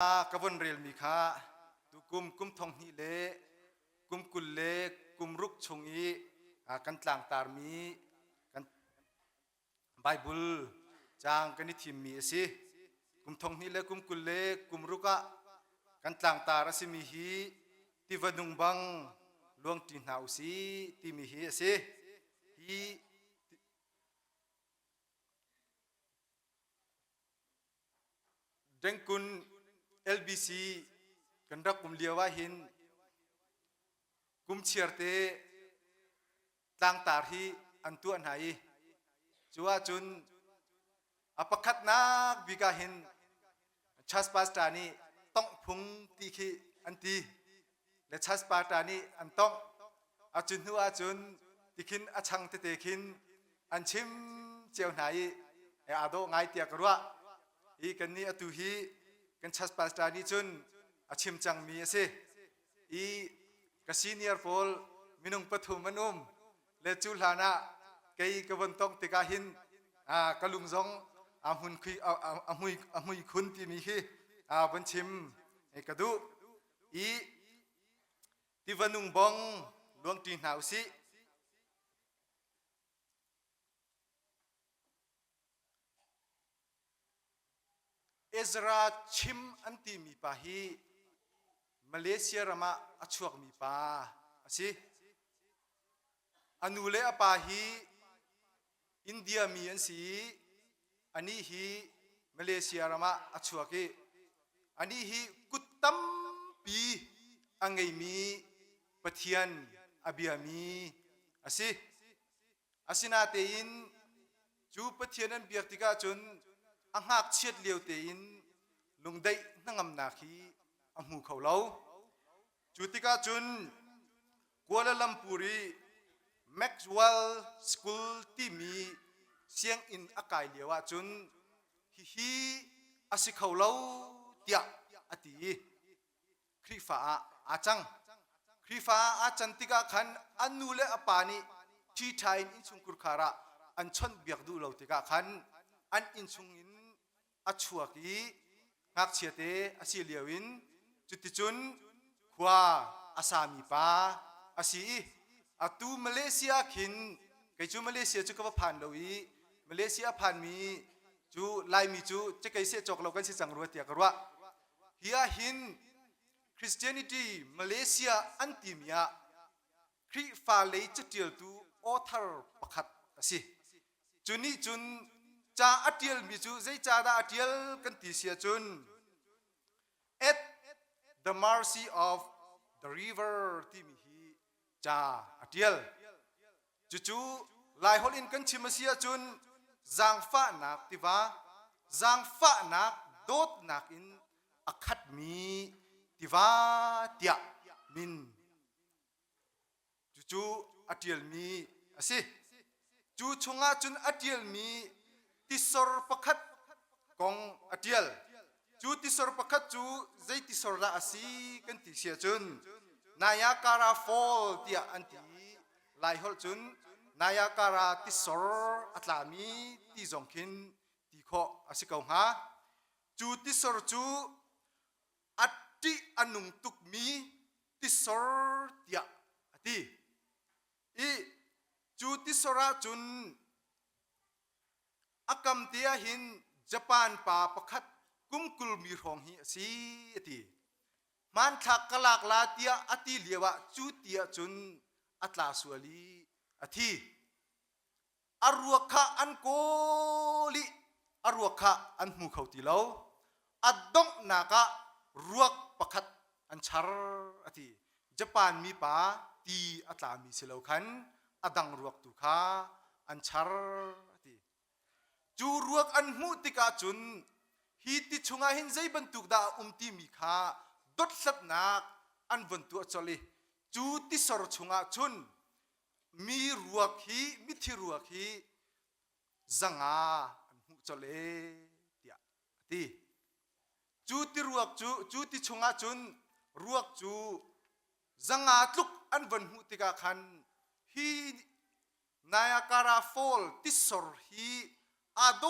กวนเรียลมีค่าตุกุมทองฮิเลกุมกุลเลกุมรุกชงอีกันต่างตารมีกันไบเบิลจางกันนิทิมมีสิกุมทองฮิเลกุมกุลเลกุมรุกะกันต่างตารสิมีฮีที่วัดุงบังลวงตีนาวสีที่มีฮีสิฮีดังคุณ LBC กันรักกุมเลียวว่าหินกุมเชียร์เตต่างตาที่อันตัวไหนจัวจุนอปคัดนักบิกาหินชัสปาสตานีต้องพุงตีขีอันตีและชัสปาสตานีอันต้องอาจุนหัวอาจุนตีขินอาชังเตขินอันชิมเจียวไหนอาโดไงเตียกรัวอีกันนี้อตุฮีกันชัสปาสตานีจุนอาชิมจังมีสิอีกซีเนียร์โฟลมินุงปฐุมมนุมเลจูลานะเกยกวนตงติกาหินกลุงซงอาหุนคุยอามุยคุณที่มีขี้บันชิมเอกดูอีที่วันุงบองลวงตีนหาวสิเอซราชิมอันที่มีปาฮีมาเลเซียรามาอชวกมีปาสิอนุเลอปาฮีอินเดียมีอันสีอันนี้ฮีมาเลเซียรามาอชวกีอันนี้ฮีกุตตัมปีอังไงมีปะเทียนอบิอามีสินาเตอินจูปะเทียนนั้นเบียกติกาจนอังหักเชียดเลียวเตอินลงได้นั่งอำนาคีอมูเขาเล่าจุติกาจุนกัวลาลัมปุรีแม็กซ์เวลล์สคูลที่มีเสียงอินอากาศเลียวจุนฮีอาศิเขาเล่าเตียอติครีฟ้าอาจังครีฟ้าอาจันติกาขันอันนูเลอปานีที่ไทยอินชุงกุรคาระอันชนเบียกดูเราติกาขันอันอินชุงอินอัชวกีงักเชียเตอาศิเลียวินจุดที่จุนขวาอาสามีป้าอาศีอาตูมาเลเซียขินไกจูมาเลเซียจูก็ผ่านเราอีมาเลเซียผ่านมีจูไลมีจูจะไกเสียจกเรากันเสียจังรัวเตียกรัวเฮียหินคริสเตียนิตี้มาเลเซียอันติมียคริฟาเลจเตียลตูออทาร์ประคัดอาศีจุนี่จุนจ่าอัตเตียลมีจูใจจ่าดาอัตเตียลกันตีเสียจุนat the mercy of the river ที่มีฮีจ่าอัตเตียลจู่ๆลายฮอลอินกันชิมาเสียจุนจางฟ้านักที่ว่าจางฟ้านักโดดนักอินอัคัดมีที่ว่าเตียมินจู่ๆอัตเตียลมีสิจู่ชงอาจุนอัตเตียลมีติสรประคัดกองอัตเตียลจูติสรประคัดจูใจติสรละอาศีกันติเสียจุนนายาการาฟอลเตียอันตีไลฮอลจุนนายาการาติสรอัตลามีติจงคินติขออาศิกงหาจูติสรจูอัตติอนุงตุกมีติสรเตียอติอีจูติสระจุนอากำเตียหินญี่ปุ่นป่าประคัดกุมกุลมีรองฮีสีตีมันทักกลากลาเตียอติเลียวะจูเตียจุนอัตลาสวลีอธิอรัวขะอันโกลิอรัวขะอันหูเขาตีเลาอัดดงนากะรวกประคัดอันชาร์อธิญี่ปุ่นมีป่าตีอัตลามีเสลาขันอดังรวกตุขาอันชาร์อธิจูรวกอันหูติกาจุนฮีติชงอาหินใจบรรทุกดาตีมีขาดดสับนักอันบรรทุกจอลีจูติสรชงอาจุนมีรัวขีมิทิรัวขีจังอาอันหูจอลีเตียตีจูติรัวจูติชงอาจุนรัวจูจังอาลุกอันบรรทุกติกาขันฮีนายาการาฟอลติสรฮีอาโด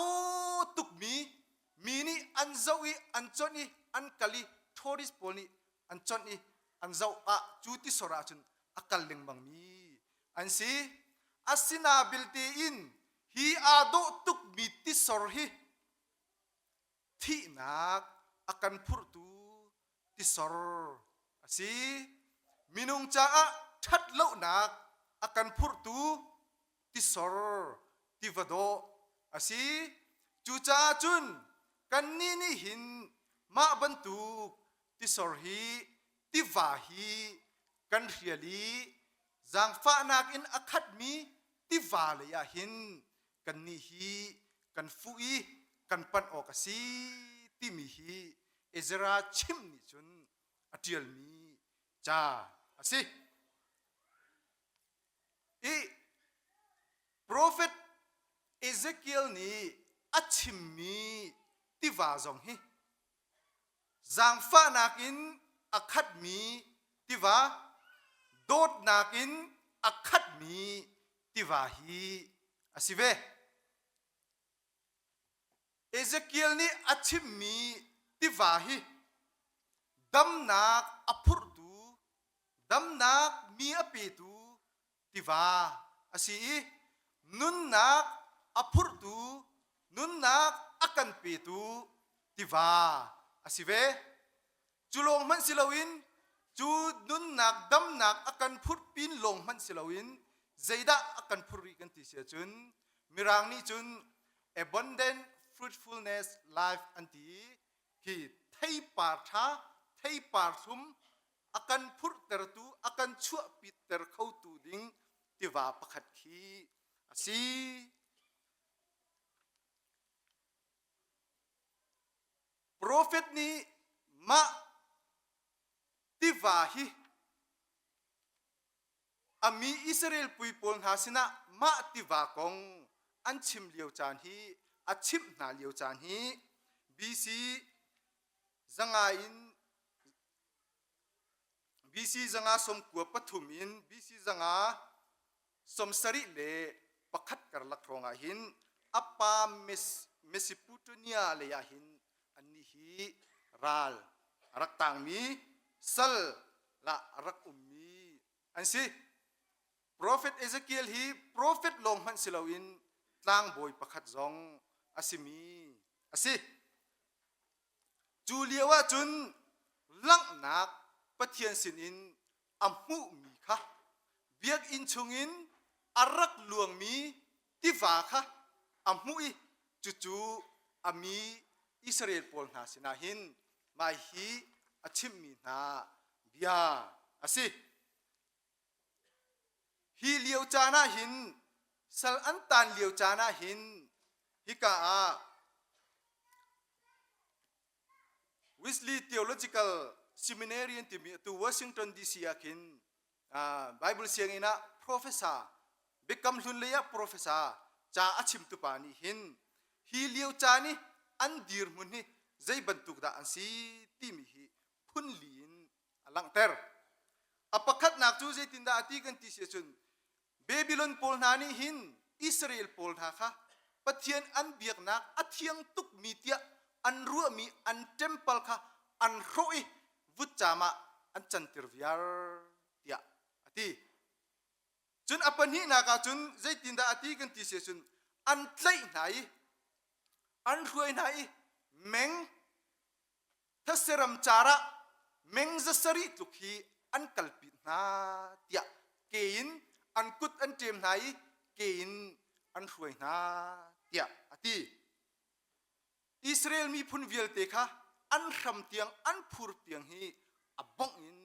ตุกมีนี่อันเจ้าอีอันจนี่ อันกะลิโทริสปอนี่อันจอนนี่อันเจ้าจูติสระจุนอักเลงบังมีอันสิอาศินาบิลตีอินฮีอาโดตุกมิติสรฮีที่นักakan purtu tisor asi minung caa that lo nak akan purtu tisor tivado asi chucha chun kan ni ni hin ma bantu tisor hi tivahi kan riali zang fa nak in akhat mi tivale ya hin kan ni hi kan fui kan pan okasi timi hi Ezra chim ni chun atial mi cha asi prophet Ezekiel ni achim mi tiva zong hi zang fa nakin akhat mi tiva dot nakin akhat mi tiva hi asive Ezekiel ni achim mi tivahi damnak apurtu damnak mi apitu tiva asi nunnak apurtu nunnak akan pitu tiva asive chulong man silawin chu nunnak damnak akan phut pin long man silawin zaida akan phuri kan ti sia chun mirang ni chun abundant fruitfulness life anti ki thai par tha thai par sum akan phur ter tu akan chua pi ter khau tu ding tiwa pakhat khi asi prophet ni ma tiwa hi ami Israel people hasina ma tiwa kong anchim liu chan hi achim na liu chan hi BC zanga som kwa pathum in BC zanga som sari le pakhat kar lakronga hin apa Mesopotamia le ya hin anni hi ral raktang mi sal la rak ummi ansi prophet Ezekiel hi prophet long man silawin tlang boy pakhat zong asimi asi Juliawa chun lang nak pathian sin in amu mi kha biak in chungin arak luang mi tiva kha amu I chuchu ami Israel pol na sinahin mai hi achim mi na bia asi hi liu chana hin sal antan liu chana hin hika Wesley Theological Seminary to Washington DC akin Bible siyang ina professor become hunleya professor cha achim tu pani hin hiliu chani andir munhi zai bantuk da ansi timi hi phunlin alang ter apakhat nak chu zai tinda ati kan ti se chun Babylon pol nani hin Israel pol na kha pathian an biak nak athiang tuk mitia an ruwa mi an temple kha an roi vuchama an chantir viar tia ati chun apan hi na ka chun zai tinda ati kan ti se chun an tlai nai an ruai nai meng thaseram chara meng zasari tukhi an kalpit na tia kein an kut an tem nai kein an ruai na tia ati Israel mi phun vial te kha an ram tiang an phur tiang hi abong in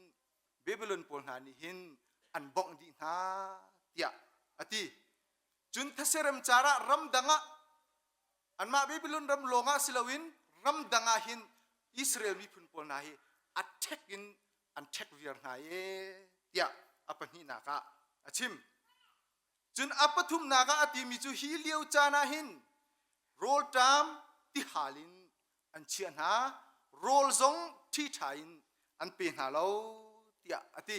Babylon pol na ni hin an bong di na tia ati chun thaseram chara ram danga an ma Babylon ram longa silawin ram danga hin Israel mi phun pol na hi attack in an check viar na ye tia apan hi na ka achim chun apathum na ka ati mi chu hi liu chana hin roll tam ti halin an chian ha roll zong ti thain an pe na lo tia ati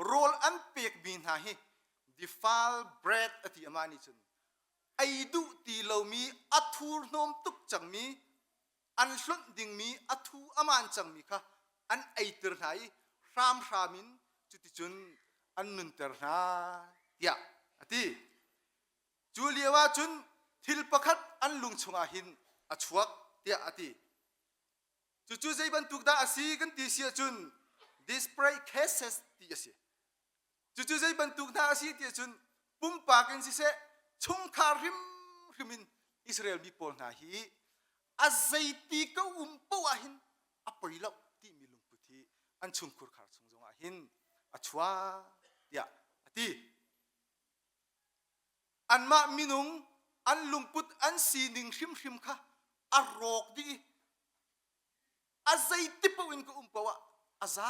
roll an pek bin ha hi defile bread ati amani chun ai du ti lo mi athur nom tuk chang mi อันสุดดิ่งมีอัทุอามันจังมีค่ะอันไอเตอร์ไหนรามรามินจุดจุนอันนุนเตอร์นาเดียอติจูเลียว่าจุนทิลประคัดอันลุงชงอาหินอชวกเดียอติจู่ๆใจบรรทุกดาสีกันตีเสียจุน display cases ตีเสียจู่ๆใจบรรทุกดาสีตีจุนปุ่มปากกันสิเสชงคาริมริมินอิสราเอลมีปอลนาฮีอาใจตีก็ปวาหินอภัยแล้วที่มีลุงพุทธิอันชงคุรขาชงจงอาหินอชวาเดียอติอันมามินุงอันลุงพุทอันสีนิงริมค่ะอารอกดีอาใจติปวินก็ปวาอาซา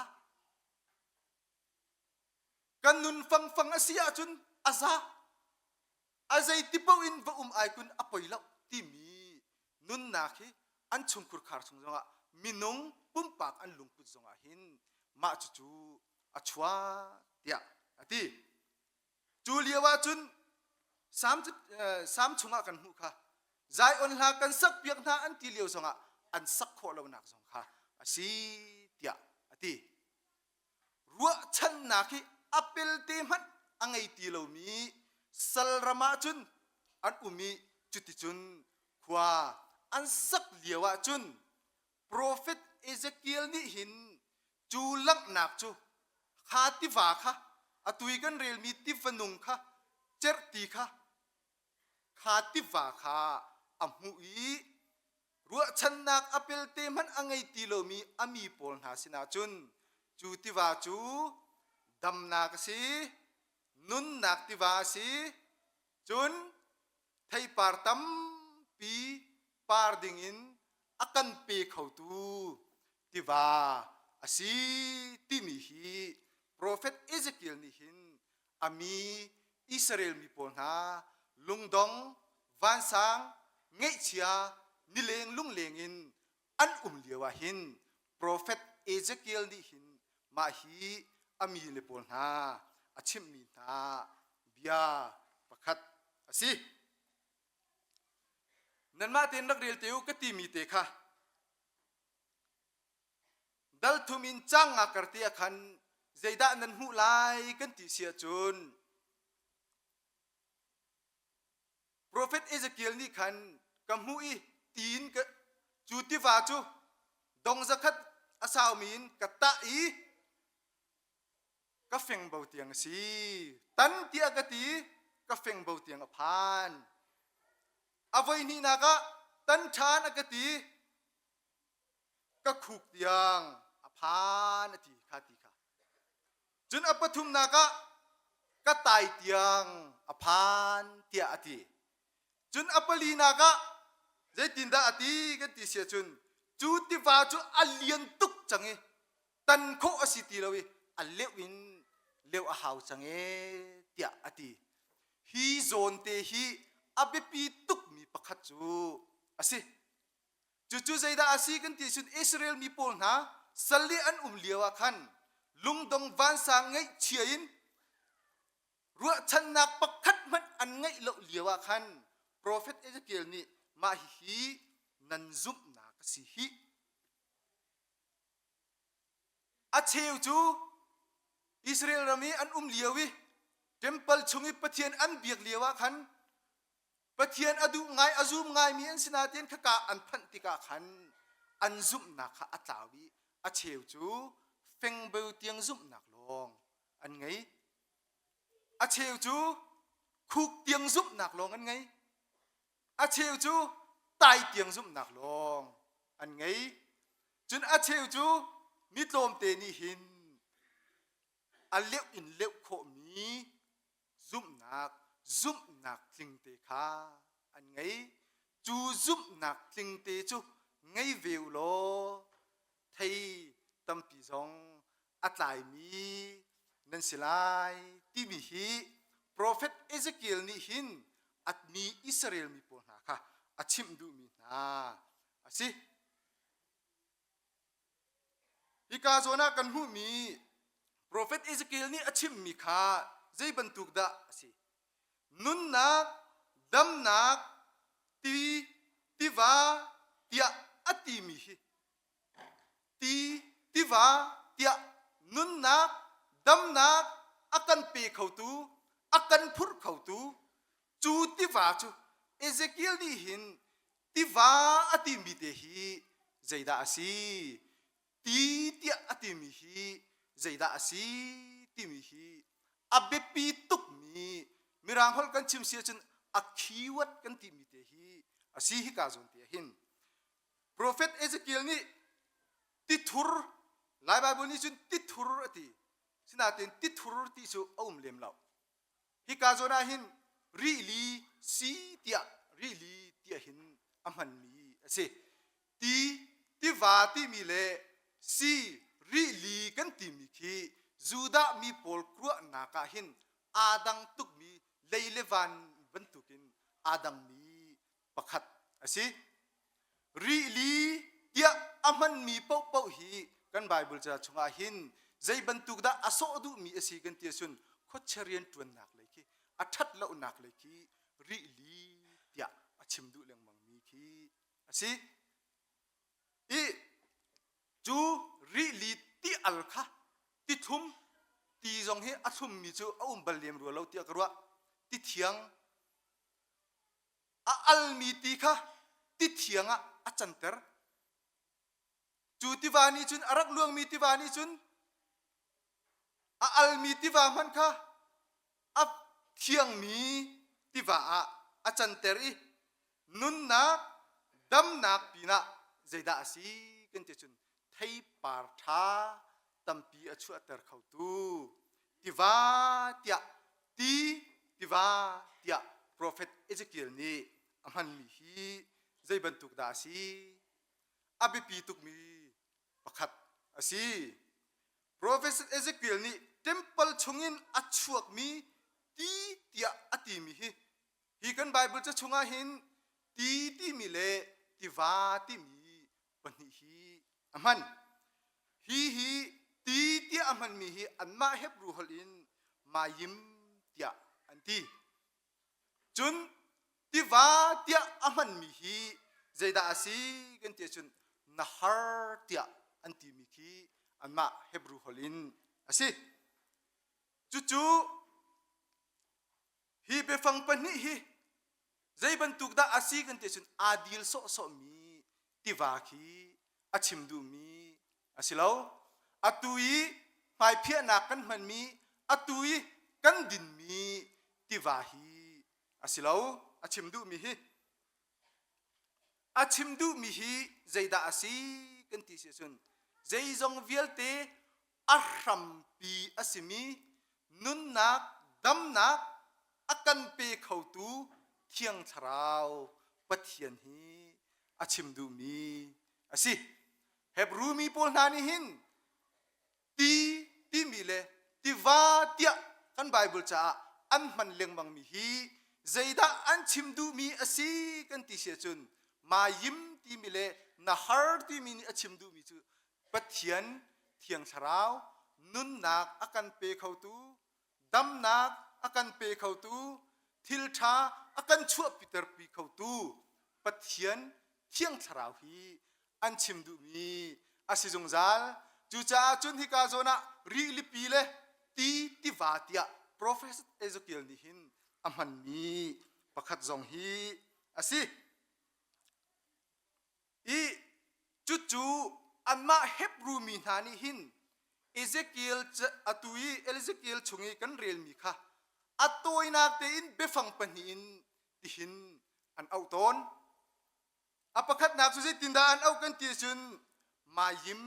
กันนุนฟังอาเซียจุนอาซาอาใจติปวินว่าไอคุณอภัยแล้วที่มีนุนนาคีอันชงคุรขาชงจงอามินุงปุ่มปากอันลุงพุทจงอาหินมาจู่ๆอชวาเดียอติจูเลียว่าจุนสามชงอากันหูค่ะใจอ่อนลากันสักเพียงท่าอันที่เลียวจงอาอันสักข้อเราหนักจงค่ะสีเดียอติรัวฉันนาคีอัปเปิลเตมันอังไอตีเรามีสัลรามาจุนอันอุมีจุดจุนขวาอันสักเลียวจุนโปรเฟตเอเซเคียลนี่หินจูลักหนักจูขาติวาค่ะอตุยกันเรลมีติฟนุงค่ะเจรตีค่ะขาติวาค่ะอัมหุยรัวฉันนักอเปลเตมันอังไงตีโลมีอามีปอลหาสินาจุนจูติวาจูดำนักสินุนนักติวาสิจุนไทยปาร์ตัมปีปาร์ดิงินakan pe khau tu tiva asi timi hi prophet ezekiel ni hin ami israel mi pol na lungdong vansang ngei chia nileng lunglengin an liawa hin prophet ezekiel ni hin ma hi ami le pol na achim mi na bia pakhat asi nan ma ten rak rel teu ka ti mi te kha dal thumin chang a kartia khan zeida nan hu lai kan ti sia chun prophet ezekiel ni khan kam hu I tin ka chu ti wa chu dong zakhat asaw min ka ta I ka feng bau tiang si tan ti agati ka feng bau tiang a phan avoi ni naga tan chan agati ka khuk tiang aphan ati khati kha jun apathum naga ka tai tiang aphan tia ati jun apali naga jaitinda ati ka ti sia chun chu ti wa chu alien tuk change tan kho asiti lawi allewin lew a hau change tia ati hi zone te hi abepi tuk mi pakhat chu asi chu zaida asi kan ti sun israel mi pol na salli an liawa khan lungdong van sang ngai chiain ruwa chan nak pakhat man an ngai lo liawa khan prophet ezekiel ni ma hi nan zum na ka si hi a cheu chu israel rami an liawi temple chungi pathian an biak liawa khan pathian adu ngai azum ngai mi an sinatin khaka an phan tika khan an zum na kha atlawi a cheu chu feng beu tiang zum nak long an ngai a cheu chu khuk tiang zum nak long an ngai a cheu chu tai tiang zum nak long an ngai chun a cheu chu mi tlom te ni hin a leu in leu kho mi zum nak tling te kha an ngai chu zum nak tling te chu ngai veu lo thei tampi zong atlai mi nan silai ti mi hi prophet ezekiel ni hin at mi israel mi pol na kha achim du mi na asi ika zona kan hu mi prophet ezekiel ni achim mi kha zai bantuk da asi nun nak dam nak ti tiva tia ati mi hi ti tiva tia nun nak dam nak akan pe khau tu akan phur khau tu chu tiva chu Ezekiel ni hin tiva ati mi te hi zaida asi ti tia ati mi hi zaida asi ti mi hi abepi tuk mi mirang hol kan chim sia chun akhiwat kan ti mi te hi asi hi ka zon te hin prophet Ezekiel ni tithur lai bible ni chun tithur ati sinatin tithur ti chu aum lem law hi ka zona hin really si tia really tia hin aman mi ase ti va ti mi le si really kan ti mi khi juda mi pol kru na ka hin adang tuk mi leilevan bentukin adang mi pakhat ase really tia aman mi pau pau hi kan bible cha chunga hin zai bentuk da aso du mi asi kan tia sun khocharian tuan nak leki athat lo nak leki really tia achim du leng mang mi khi ase i chu really ti al kha ti thum ti jong he athum mi chu aum balem ru lo tia karwa ti thiang a al mi ti kha ti thianga a chanter chu ti wani chun arak luang mi ti wani chun a al mi ti wa man kha a thiang mi ti wa a chanter i nun na dam nak pina zaida asi kan te chun thai par tha tampi achu atar khau tu tiva tia ti va tia prophet Ezekiel ni aman mi hi zai bantuk da si abipi tuk mi pakhat asi prophet Ezekiel ni temple chungin achuak mi ti tia ati mi hi kan bible cha chunga hin ti mi le ti va ti mi pani hi aman hi ti tia aman mi hi anma hebru holin mayim tia anti chun ti va tia aman mi hi zaida asi kan tia chun nahar tia anti mi khi anma hebru holin asi chu hi be fang pani hi zai bantuk da asi kan tia chun adil so mi ti va khi achim du mi asilau atui pai phia na kan man mi atui kan din mi ti va hi asilau achim du mi hi achim du mi hi zaida asi kan ti se sun zai zong vielte ahram pi asimi nun nak dam nak akan pe khautu thiang tharau pathian hi achim du mi asi hebru mi pol nani hin ti mi le ti va tia kan bible cha an man leng mang mi hi zaida an chim du mi asi kan ti se chun ma yim ti mi le na har ti mi ni achim du mi chu pathian thiang sarau nun nak akan pe khau tu dam nak akan pe khau tu thil tha akan chu peter pi khau tu pathian thiang sarau hi an chim du mi asi jong zal chu cha chun hi ka zona ri li pi le ti va tia prophet Ezekiel ni hin aman mi pakhat zong hi asi i chu anma hebru mi nani hin Ezekiel atui Ezekiel chungi kan rel mi kha atoi nak te in befang panin ti hin an auton apakhat nak su tinda an au kan ti sun mayim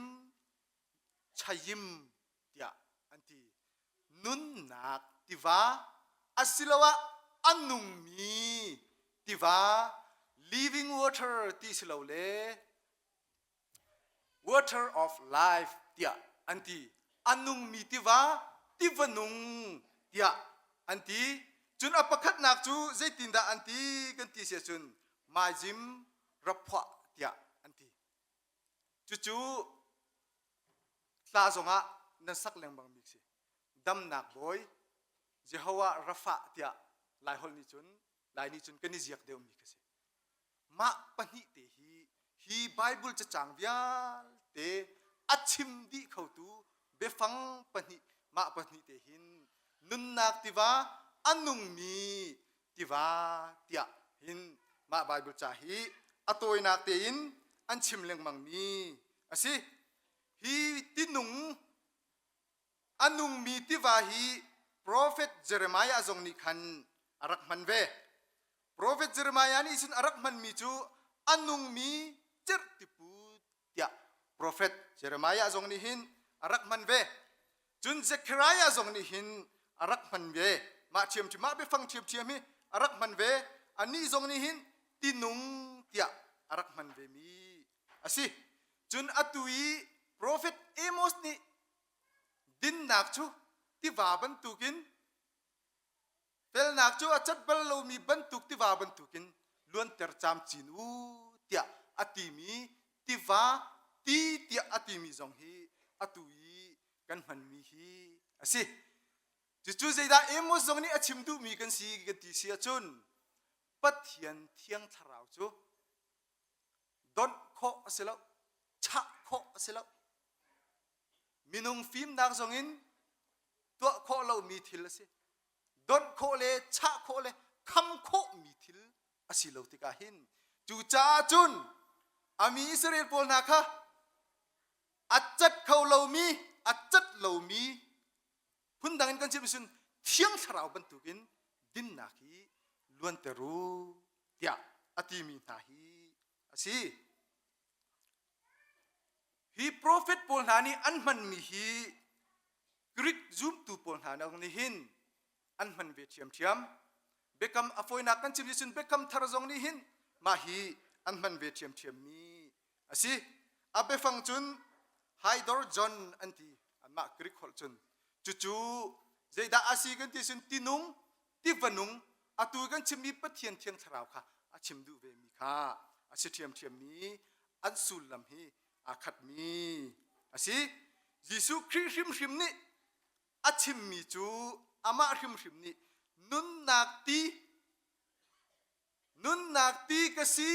chayim tia anti nun nak tiva asilawa anung mi tiva living water ti silole water of life tia anti anung mi tiva tivanung tia anti chun apakhat nak chu zaitinda anti kan ti se chun majim rapha tia anti chu tla zonga na sak leng bang mixi dam nak boy jehowa rafa tia lai hol ni chun kan ni ziak deu mi kase ma pani te hi ฮีไบเบิลจะจางวิาเตอัดชิมดีเขาตูเบฟังปนิมาปนิเตหินนุนนักติวาอันนุงมีติวาเตียหินมาไบเบิลจ่าฮีอตัวนักเตอินอันชิมเลงมังมีอาสิฮีตินุงอันนุงมีติวาฮีโปรเฟตเจเรมายาจงนิคันอารักมันเวโปรเฟตเจเรมายานี่สุนอารักมันมีจูอันนุงมีเจรติปูเตียโปรเฟตเจเรมายาจงนิหินอารักมันเวจุนเซครายาจงนิหินอารักมันเวมาเทียมที่มาไปฟังเทียมเทียมฮีอารักมันเวอันนี้จงนิหินตินุงเตียอารักมันเวมีอาสิจุนอตุยโปรเฟตเอโมสนี่ดินนักจูที่ว่าบรรทุกินเฟลนักจูอาจัดบอลลูมีบรรทุกที่ว่าบรรทุกินล้วนเตอร์จามจินูเตียอติมีที่ว่าตีเตียอติมีจงฮีอตุยกันมันมีฮีอาสิจู่ๆใจได้เอ็มจงนี้อชิมดูมีกันสีกันตีเสียจนปัดเทียนเทียงทราวจูดอนโคเสลชะโคเสลมีนุ่งฟิล์มนักจงอินตัวโคเรามีทิลสิดอนโคเลชะโคเลคำโคมีทิลอสิเราติกาหินจู่จ้าจุนอามีอิสราเอลพอลนักฮะอัจจัดเขาเรามีอัจจัดเรามีพุ่นดังกันชิมสุนเที่ยงสราวบรรทุกินดินนาฮีล้วนเตรูเตียอติมีนาฮีอสิฮีโปรเฟตพอลนานีอันมันมีฮีกริกซูมตูปนหานักนิหินอันมันเวทียมเทียมเบคัมอฟอยนักกันชิมดิสุนเบคัมทารจงนิหินมาฮีอันมันเวทียมเทียมมีอาศัยอาเบฟังจุนไฮดอร์จอนอันที่อันมากริกฮอลจุนจู่ๆเจดาอาศัยกันที่สุนตินุงติวนุงอาตัวกันชิมมีปะเทียนเทียงทราวค่ะอาชิมดูเวมีค่ะอาศัยเทียมเทียมมีอันสุลลัมฮีอาคัดมีอาศัยยิสุคริสต์ชิมนี่อาชิมมีจูอามาชิมชิมนี่นุนนักตีกษี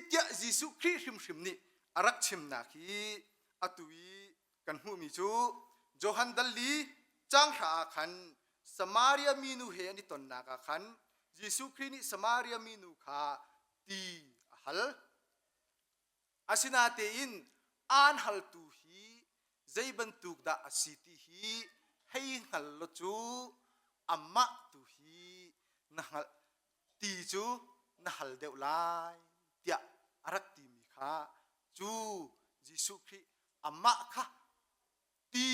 เดียยิสุคริสต์ชิมนี่อารักชิมนักฮีอตุยกันหูมีจูโจฮันดัลลีจังหาขันสมาเรียมีนูเฮนิตนนักขันยิสุคริสต์นี่สมาเรียมีนูขาตีฮัลอาศินาเตอินอานฮัลตูฮีใจบรรทุกดาอสิติฮีให้หัลลจูอามาตุฮีนักตีจูนักเดวไลเดียอารักตีมีข้าจูยิสุคริอามาข้าตี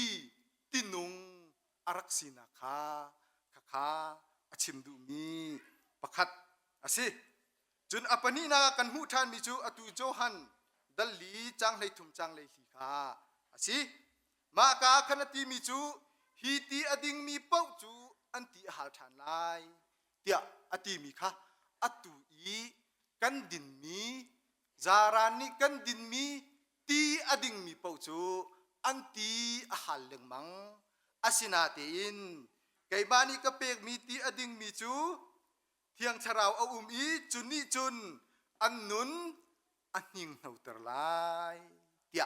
ตินุงอารักสินาข้าข้าอาชิมดูมีประคัดอาศิจนอปนีนากันหูทานมีจูอตุโจฮันดัลลีจังเลยทุมจังเลยฮีข้าอาศิมากาขณะที่มีจูฮีตีอดิงมีเป้าจูอันตีหาทานไลเตียอติมีค่ะอตุอีกันดินมีจารานิกันดินมีตีอดิงมีเป้าจูอันตีหาเลงมังอาศินาเตอินไกบานีกะเปกมีตีอดิงมีจูเทียงชราวเอาอีจุนนี่จุนอันนุนอันยิงเอาตรลายเตีย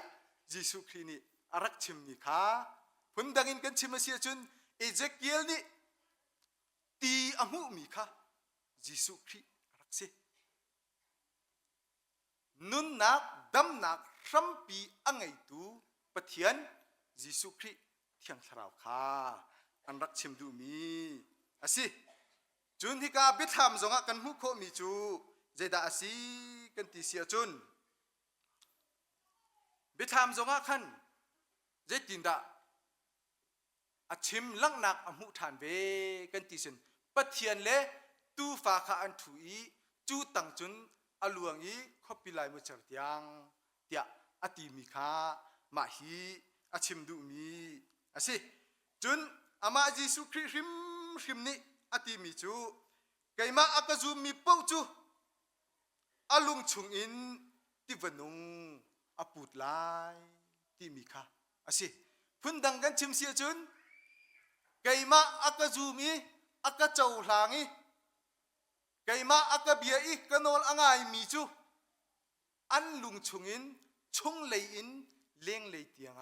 ยิสุครินีอารักชิมนี่ค่ะพุ่นดังอินกันชิมเสียจุนเอเจเกียลนี่ตีอามุมีค่ะยิสุคริรักเสนุนนักดำนักรัมปีอังไงตูปะเทียนยิสุคริเทียงสราวค่ะอันรักชิมดูมีอาศิจุนที่กาบิธามจงกันมุขโคมีจูเจดาอาศิกันตีเสียจุนบิธามจงขันเจตินดาอาชิมลังนักอมุทานเวกันติสินปะเทียนเลตูฝาขาอันถุยจูตังจุนอลวงอีขบิลายมุจรตียงเตียอติมีขามาฮีอาชิมดูมีอาศิจุนอามาจิสุคริชิมนี่อติมีจูไกมาอากาจูมีเป้าจูอลุงชุงอินติวนุงอปุดลายติมีขาอาศิพุ่นดังกันชิมเสียจุนไกมาอากาจูมีอากาเจ้าหลังอีไกมาอากาเบียอีกันนอลอ่างไอมีจู อันลุงชงอินชงเลยอินเลี้ยงเลยเตียง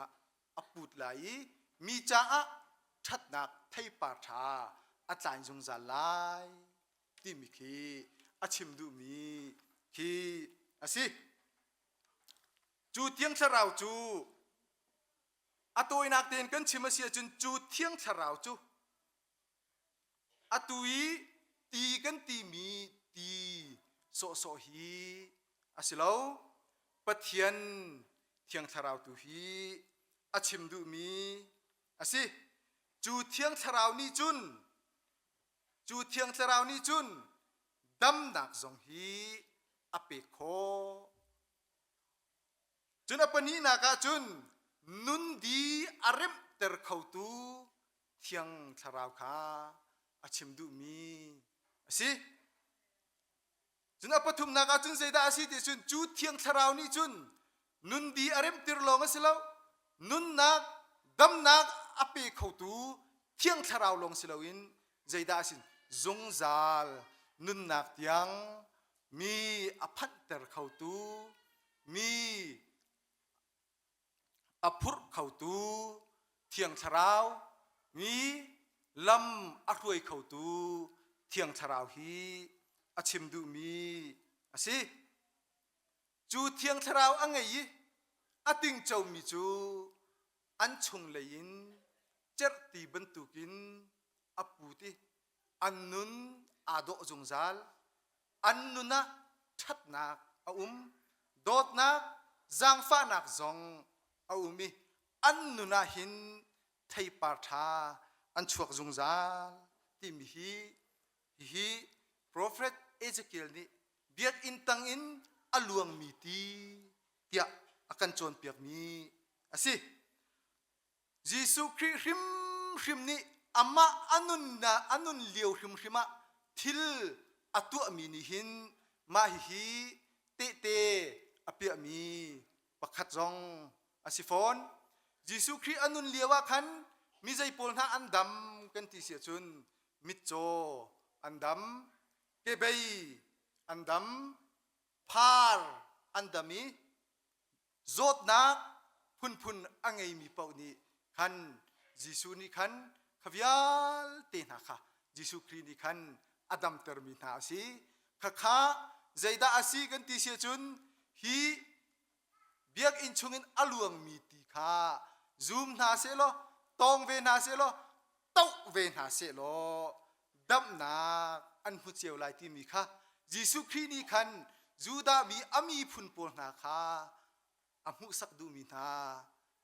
อปุดไหลมีจ้าชัดนักไทยปาชาอาจารย์จงจาลายที่มีคีอาชิมดูมีคีอาสิจูเทียงชะราวจูอาตัวนักเตียนกันชิมาเสียจนจูเทียงชะราวจูอาตุยตีกันตีมีตีโซโซฮีอาศิลาวปะเทียนเทียงชะราวตุฮีอาชิมดูมีอาสิจูเทียงชะราวนี่จุนจูเทียงชะราวนี่จุนดำหนักจงฮีอเปโคจุนอปนี้นักจุนนุนดีอาริมเตอร์เขาตูเทียงชะราวขาอาชิมดูมีสิจุนอปทุมนักจุนเสดาสิที่จุนจูเทียงชะราวนี่จุนนุนดีอาริมเตอร์ลงสิลาวนุนนักดำนักอเปเขาตูเทียงชะราวลงสิลาวินเสดาสินจงจาลนุนนักเตียงมีอภัตเตอร์เขาตูมีอภุรเขาตูเทียงชะราวมีลำอรวยเขาตูเทียงชะราวฮีอาชิมดูมีอาสิจูเทียงชะราวอังไงอาติงเจ้ามีจูอันชงเลยนเจรตีบรรทุกินอปูติอันนุนอาโดจงจาลอันนุนะชัดนักโดดนักจางฟ้านักจงอามีอันนุนะหินไทยปาชาอันชวกจงจาลที่มีฮีโปรเฟตเอเจเคียลนี่เบียดอินตังอินอลวงมีตีเตียอากันจนเปียกมีอาสิยิสุคริริมนี่อามาอันนุนเลียวริมะทิลอตัวมีนิหินมาฮีเตอเปียมีปักขัดจงอาสิฟอนยิสุคริอันนุนเลียวคันมิใจปนหาอันดำกันที่เสียจุนมิโจอันดำเกเบยอันดำพาร์อันดำมีโจดนักพุนอังไงมีเป่านี้คันยิสุนี่คันขวิยัลเตนะค่ะยิสุครีนี่คันอดัมเตอร์มินาสีข้าใจดาอาศีกันที่เสียจุนฮีเบียกอินชงอินอลวงมีตีค่ะซูมนาเสโลตองเวนาเสโลเต้าเวนาเสโลดับนาอันพุทธเจ้าลายที่มีค่ะยิสุครีนี่คันจูดามีอามีพุนปนนาค่ะอามุสักดูมินา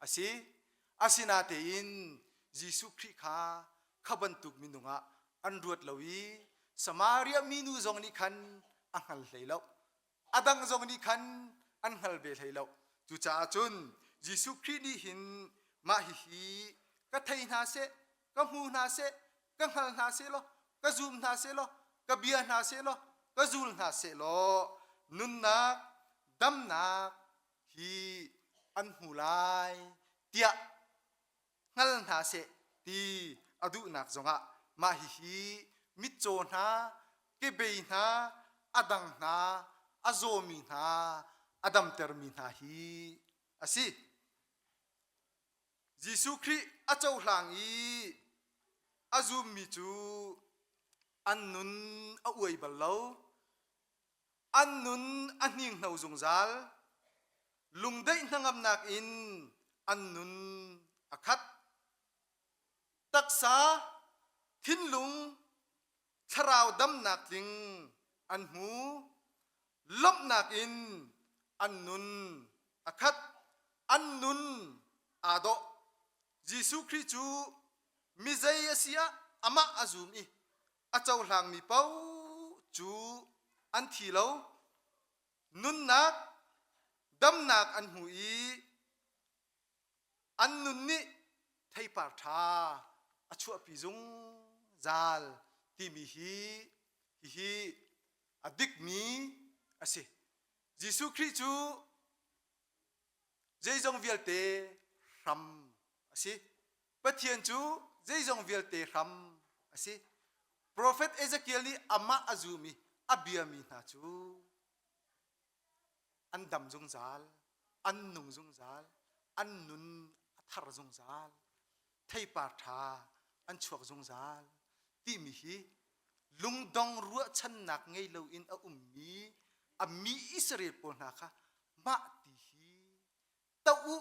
อาศินาเตอินยิสุคริค่ะขบันตุกมินุงะอันรวดลวีสมาเรียมินูจงนิคันอังฮัลเลยแล้วอดังจงนิคันอันฮัลเบลเลยแล้วจุจ้าจุนยิสุครินี่หินมาฮิก็ไทยนาเสก็มูนาเสก็ฮัลนาเสโลก็ซูมนาเสโลก็เบียนาเสโลก็ซูลนาเสโลนุนนักดำนักฮีอันหูลายเตียงัลนาเสตีอดุนักจงะมาฮิมิโจนาเกเบยนาอดังนาอโซมีนาอดัมเตอร์มีนาฮีอาสิยิสุคริอาเจ้าหลังอาซูมิจูอันนุนอวยบัลลาวอันนุนอันยิงนาจงจาลลุงได้นังอำนักอินอันนุนอาคัดตักษาทินลุงชราวดำนักลิงอันหูลบนักอินอันนุนอาคัดอันนุนอาโดยิสุคริจูมิใจเสียอามาอาซูมีอาเจ้าหลังมีเป้าจูอันทีเลวนุนนักดำนักอันหูอันนุนนี่ไทยปาร์ทาอชัวปิจงจาลที่มีฮีอดิกมีอาศัยยิสุคริสต์เจจงวิลเตรัมอาศัยปะเทียนจูเจจงวิลเตรัมอาศัยโปรเฟตเอเจเคียลนี่อามาอาซูมีอาเบียมีนาจู อันดำจงจาลอันนุงจงจาลอันนุนทารจงจาลไทยปาทาอันชวกจงจาลที่มีฮีลุงดองรัวชันหนักไงเราอินอามีอิสราเอลปนหาค่ะมาติฮีตะอุ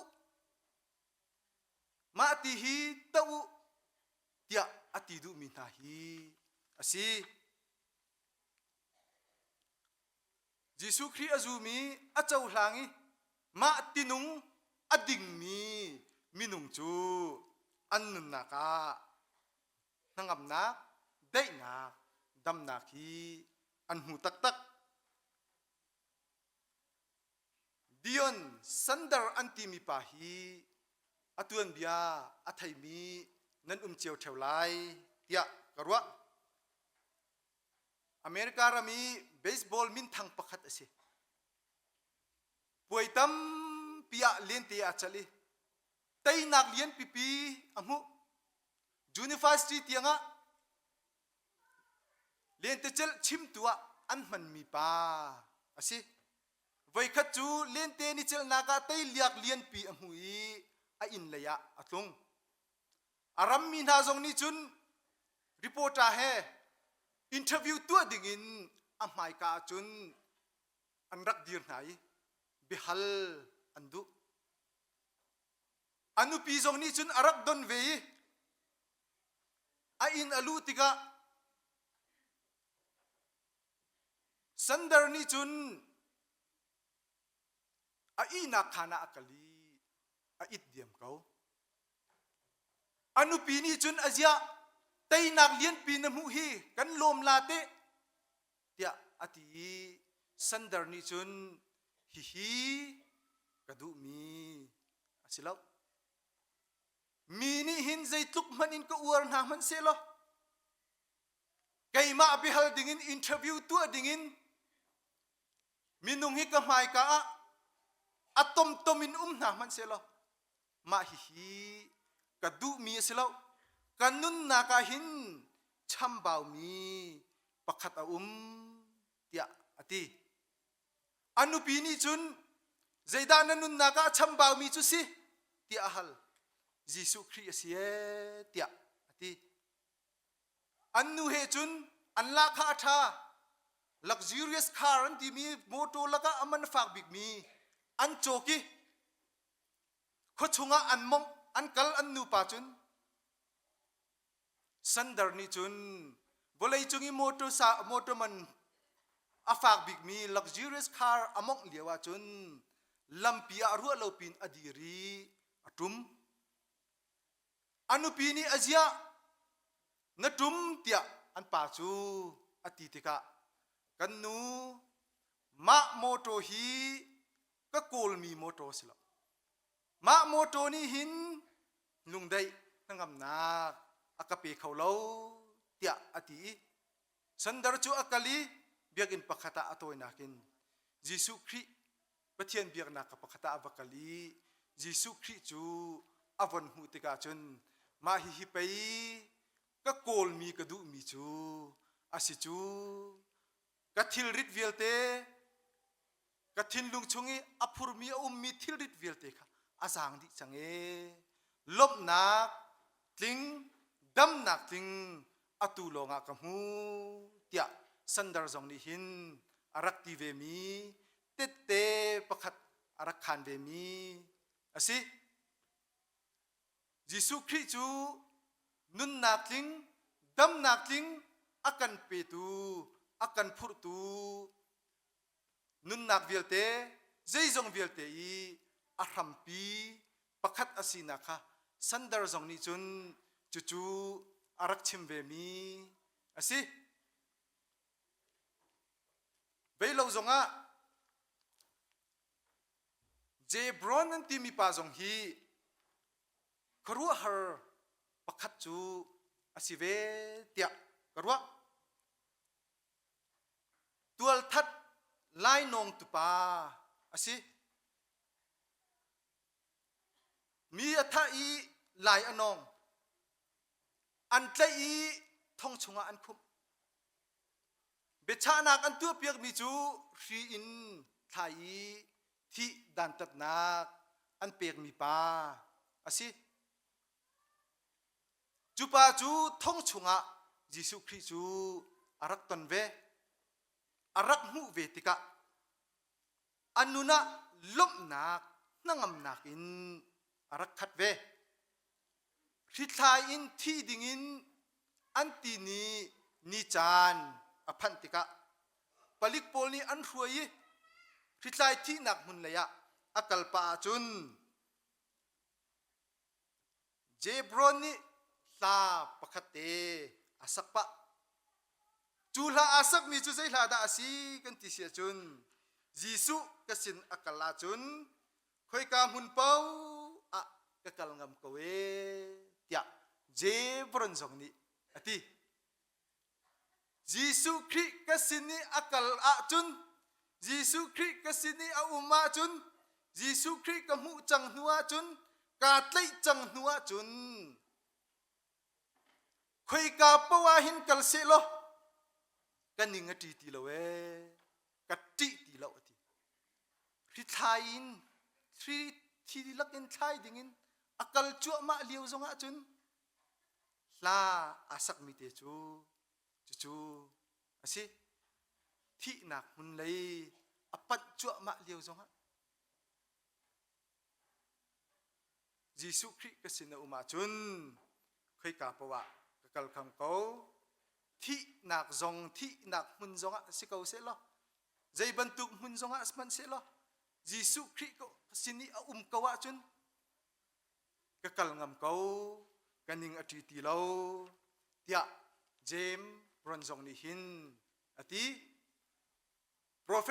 มาติฮีตะอุเดียอติดูมินาฮีอาศิยิสุคริอาจูมีอาเจ้าหลังมาตินุงอดิ่งมีนุงจูอันนุนนักะนังอับนักได้นักดำนักฮีอันหูตักดิยอนสันดาร์อันติมีปาฮีอตุนเบียอัทไยมีนั่นเจียวเทวไลเดียกรัวอเมริการามีเบสบอลมินทังประคัตเสียป่วยตั้มปียเลียนเตียจัลลีแต่นักเลียนปีอามุยูนิเวอร์ซิตี้เตียงะเลียนเตจัลชิมตัวอันมันมีปาอาศิไว้ขัดจูเลียนเตนิจัลนักแต่เลียกเลียนปีอามุยอินเลยะอัตลงอารัมมีนาจงนิจุนรีพอร์ตาเฮอินเทอร์วิวตัวดิ่งินอาไมกาจุนอันรักดีร์ไหนบิฮัลอันดุอนุปีจงนิจุนอารักดอนเวย์อินอลูติกาสันดาร์นิจุนอินักขณะอักลีอิดเดียมเขาอนุปีนี้จุนอาเซียไตนักเลียนปีนมุฮีกันลมลาเตเดียอติสันดาร์นี้จุนฮีกระดูมีอาศิลาวมีนี่หินใจตุกมันอินก็อวร์นามันเสลอไกมาอภิฮัลดิ่งอินเทอร์วิวตัวดิ่งมีนุ่งฮิกะไมกะอะตอมอินนามันเสลอมาฮีกระดูมีเสลากันนุนนักหินชัมบ่าวมีปักขัดเตียอติอนุปีนี้จุนใจดานันุนนักชัมบ่าวมีจุสิเตียฮัลยิสุคริสเสียเตียอติอันนูเฮจุนอันลักขาท่า luxurious car อันที่มีมอเตอร์ลักอามันฝากบิกมีอันโจกีขดชงอันมองอันกัลอันนูปาจุนสันดาร์นิจุนบลายจุงมอเตอร์มันอาฝากบิกมี luxurious car อามองเลียวจุนลำปีอารัวเลปินอดีรีอตุมอนุปีนี้อาเซียนตุมเตียอันปาจูอติติกะกันนูมาโมโตฮีก็โกลมีโมโตสิละมาโมโตนี่หินลุงได้นั่งอำนาจอากาเปเขาเล่าเตียอติสันดาร์จูอากาลีเบียกินปะขตาอตัวนักินยิสุคริปะเทียนเบียกนักปะขตาบักาลียิสุคริจูอวันหูติกาจนมาฮิไปก็โกลมีกระดูมีจูอาศิจูกัทิลริดเวลเตกัทินลุงชงอภุรมีมีทิลริดเวลเตค่ะอาสังดิจังลบนักลิงดำนักลิงอตุลงากมูเตียสันดาร์จงนิหินอารักตีเวมีเตเตประคัดอารักขันเวมีอาศิยิสุคริจูนุนนักลิงดำนักลิงakan petu akan purtu nun nak vilte zeizong vilte I ahampi pakhat asina kha sandar zong ni chun chuchu arak chimbe mi asi beilo zonga je bron an ti mi pa zong hi kharu har pakhat chu asive tia karwa tual that lai nong tu pa asi mi atha I lai anong an tlai I thong chunga an khup bechana kan tu piak mi chu hri in thai ที่ดันตัดนักอันเปียกมีปาอาศิจูปาจูท่องชงะยิสุคริจูอารักตันเวอารักมุเวติกะอันนุนะลบนักนั่งอำนักอินอารักขัดเวทิทายอินที่ดิ่งอินอันตีนีนิจานอพันติกะปลิกโพลีอันรวยทิทายที่นักมุนเลยะอักลปาจุนเจบรอนีลาปะคเตอาสักปะจูลาอาสักมีจูใจลาดาสีกันติเสียจุนยิสุกสินอักลาจุนคอยกามุนเป้าอะกะกลงำกเวเตียเจบรอนสองนี้อติยิสุคริกสินีอักลอาจุนยิสุคริกสินีอาอุมาจุนยิสุคริกมุจังหัวจุนกาตไลจังหัวจุนคอยกาปวาหินกัลเซโลกันนิงตีตีละเวกัดตีตีละอติริทายินทรีทีลักอินทายดิ่งอินอักลจัวมาเลียวจงอาจุนลาอาสักมิเตจูจูอาศิที่นักมุนเลยอปัจจัวมาเลียวจงอายิสุคริกสินอุมาจุนเคยกาปวะกลคำเขาที่นักจงที่นักมุนจงอาสิเขาเสร็จแล้วใจบรรทุกมุนจงอาสมันเสร็จแล้วยิสุคริกสินีอากวะจุนกกลงำเขากันยิงอธิติเลาเตียเจมรอนจงนิหินอธิโปรเฟ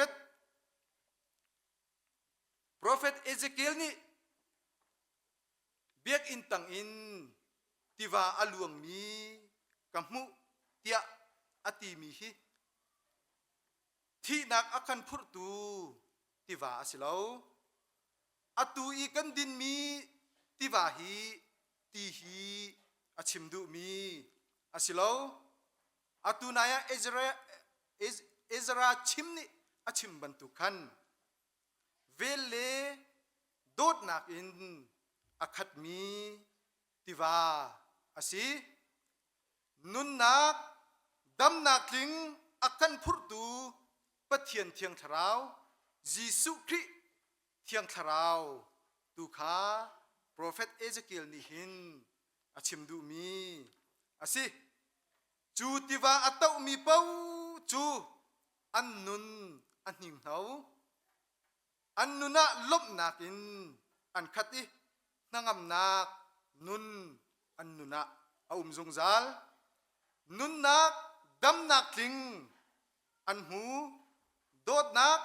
ตเอเจเคียลนี่เบียกอินตังอินติวาอลวงมีกัมมุเตียอติมีฮิที่นักอาคันพุทตูติวาสิเลาอตูอีกันดินมีติวาฮีตีฮีอาชิมดูมีอาสิเลาอตูนายาเอซราชิมนี่อาชิมบันตุคันเวเลโดดนักอินอาคัดมีติวาอาศินุนนักดำนักลิงอากันพุทตูปะเทียนเทียงทราวยิสุคริเทียงทราวตุขาโปรเฟตเอเจเคียลนิหินอาชิมดูมีอาศิจูติวาอัตตมีเป้าจูอันนุนอันหิงเขาอันนุนะลบนักินอันขัดอีนางอำนักนุนอันนุนะอาจงจัลนุนนักดำนักลิงอันหูโดดนัก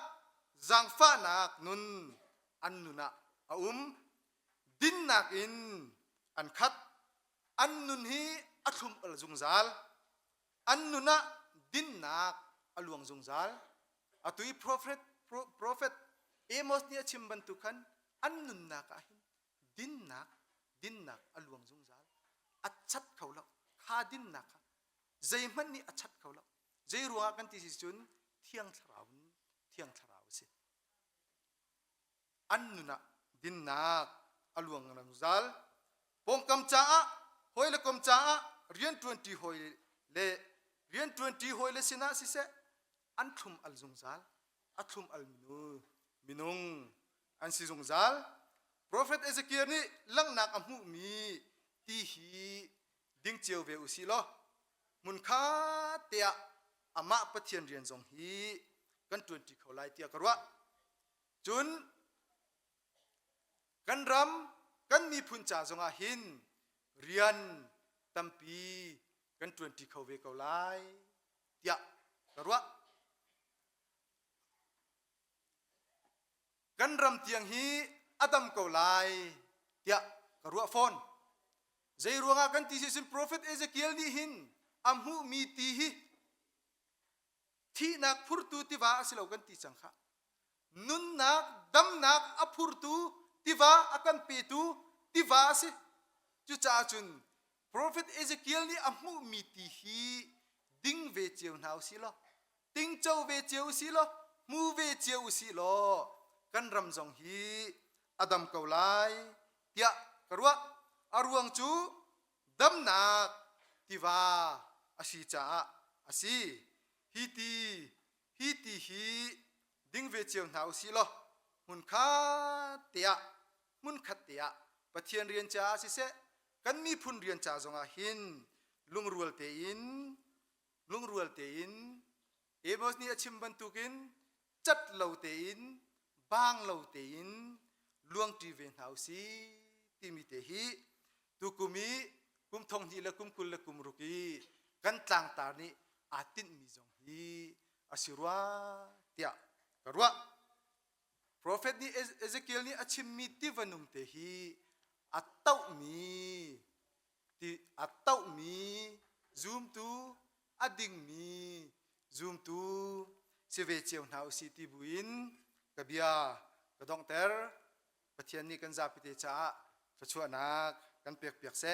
จังฟ้านักนุนอันนุนะอาดินนักอินอันขัดอันนุนฮีอัตุมอัลจงจัลอันนุนะดินนักอลวงจงจัลอัตุยโปรเฟตเอมอสเนี่ยชิมบันตุคันอันนุนนักอาหินดินนักอลวงจงจัลอัจฉริเขาละข้าดินนักใจมันนี่อัจฉริเขาละใจรัวกันที่สุดเที่ยงทราวสิอันนุนะดินนักอลวงจงจัลปงคำจ้าหอยละคำจ้าเรียน20หอยเล่เรียน20หอยเล่สินะสิเสอันทุมอัลจงจัลอัทุมอัลมินุงอันสิจงจัลโปรเฟตเอเจเคียลนี่ลังนักอมุมีตีฮีดิ้งเจียวเวอุสิโลมุนคาเตียอามาปะเทียนเรียนจงฮีกัน20เขาไล่เตียกระวะจุนกันรำกันมีพุนจ่าจงอาหินเรียนตัมปีกัน20เขาเวเขาไล่เตียกระวะกันรำเตียงฮีอดัมเขาไล่เตียกระวะฟอนใจรวงอากันที่สินโปรเฟตเอเจเคียลนี่หินอัมหูมีตีฮีที่นักพุทธติวาสิเรากันที่สังขะนุนนักดำนักอพุทธติวาอากันเปตุติวาสิจุจ้าจุนโปรเฟตเอเจเคียลนี่อัมหูมีตีฮีดิ้งเวเจียวหนาวสิโลดิ้งเจ้าเวเจียวสิโลมูเวเจียวสิโล กันรำจงฮีอดัมเกาไลเตียกรัวอารวงจูดำนักทิวาอาชีจ้าอาชีฮีตีฮีดิ้งเวเจียวหนาวสิโลมุนคาเตียมุนขัดเตียปะเทียนเรียนจ้าสิเสกันมีพุนเรียนจ้าจงอาหินลุงรัวเตอินเอมอสนี่อชิมบันตุกินจัดเหลาเตอินบางเหลาเตอินลวงตรีเวนหาวสีติมิเตฮีตุกุมีกุมทองนี่ละกุมคุลละกุมรุกีกันต่างตานี่อาตินมีจงฮีอาศิรัวเตียกรัวProphet ni Ezekiel ni achim mi Tiva Nung te hi atau mi zoom tu ading mi zoom tu sive cheu nau si ti buin kabia kadong ter pathian ni kan zapite cha chua nak kan pek se